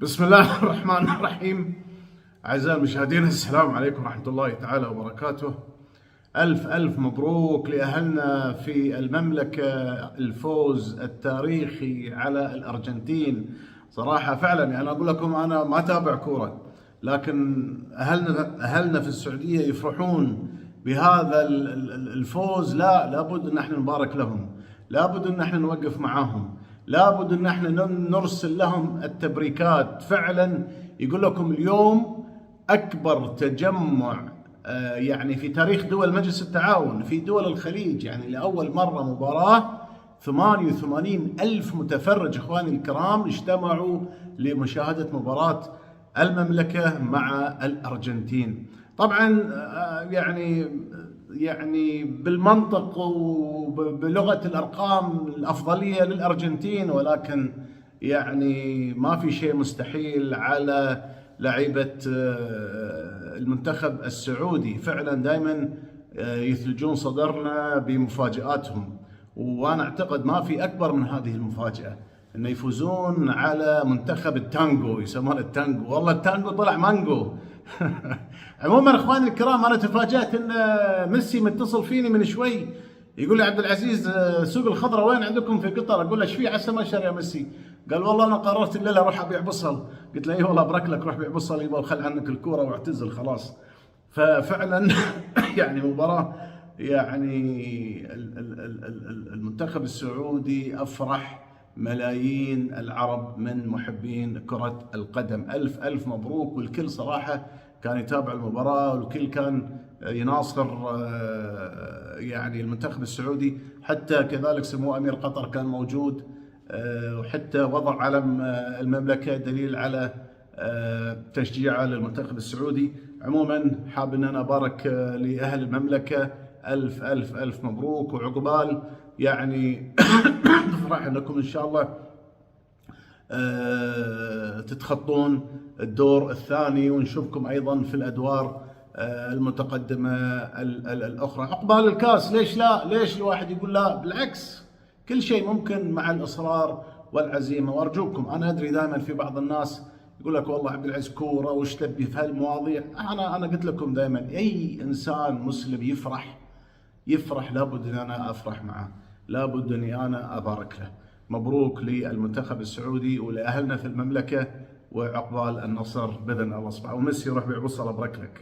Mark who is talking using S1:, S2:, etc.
S1: بسم الله الرحمن الرحيم. أعزائي المشاهدين، السلام عليكم ورحمة الله تعالى وبركاته. ألف ألف مبروك لأهلنا في المملكة، الفوز التاريخي على الأرجنتين. صراحة فعلا يعني أقول لكم أنا ما أتابع كورة، لكن أهلنا في السعودية يفرحون بهذا الفوز. لابد أن احنا نبارك لهم، لابد أن احنا نوقف معاهم، لابد أن احنا نرسل لهم التبريكات. فعلا يقول لكم اليوم أكبر تجمع يعني في تاريخ دول مجلس التعاون في دول الخليج، يعني لأول مرة مباراة 88 ألف متفرج إخواني الكرام اجتمعوا لمشاهدة مباراة المملكة مع الأرجنتين. طبعا يعني بالمنطق وبلغة الأرقام الأفضلية للأرجنتين، ولكن يعني ما في شيء مستحيل على لعيبة المنتخب السعودي. فعلا دائما يثلجون صدرنا بمفاجآتهم، وأنا أعتقد ما في أكبر من هذه المفاجأة، أنه يفوزون على منتخب التانجو، يسمونه التانجو. والله التانجو طلع مانجو. عموما اخواني الكرام، انا تفاجأت ان ميسي متصل فيني من شوي، يقول لي عبد العزيز سوق الخضره وين عندكم في قطر؟ اقول له ايش في عسى ما شر يا ميسي؟ قال والله انا قررت الليله اروح ابيع بصل. قلت له اي والله ابارك لك، روح بيع بصل يبا وخل عنك الكوره واعتزل خلاص. ففعلا يعني مباراه، يعني المنتخب السعودي افرح ملايين العرب من محبين كرة القدم. ألف ألف مبروك، والكل صراحة كان يتابع المباراة، والكل كان يناصر يعني المنتخب السعودي. حتى كذلك سمو أمير قطر كان موجود، وحتى وضع علم المملكة دليل على تشجيعه للمنتخب السعودي. عموما حاب أن أنا أبارك لأهل المملكة، ألف ألف ألف مبروك وعقبال. يعني نفرح لكم إن شاء الله تتخطون الدور الثاني، ونشوفكم أيضا في الأدوار المتقدمة الأخرى عقبال الكاس. ليش لا؟ ليش الواحد يقول لا؟ بالعكس، كل شيء ممكن مع الإصرار والعزيمة. وأرجوكم، أنا أدري دائما في بعض الناس يقول لك والله عبد العزيز كورة وش تبي في هالمواضيع. أنا قلت لكم دائما أي إنسان مسلم يفرح لابد أن أنا أفرح معه، لابد أني أنا أبارك له. مبروك للمنتخب السعودي ولأهلنا في المملكة، وعقبال النصر بإذن الله سبحانه. وميسي روح بيع بصل أبارك لك.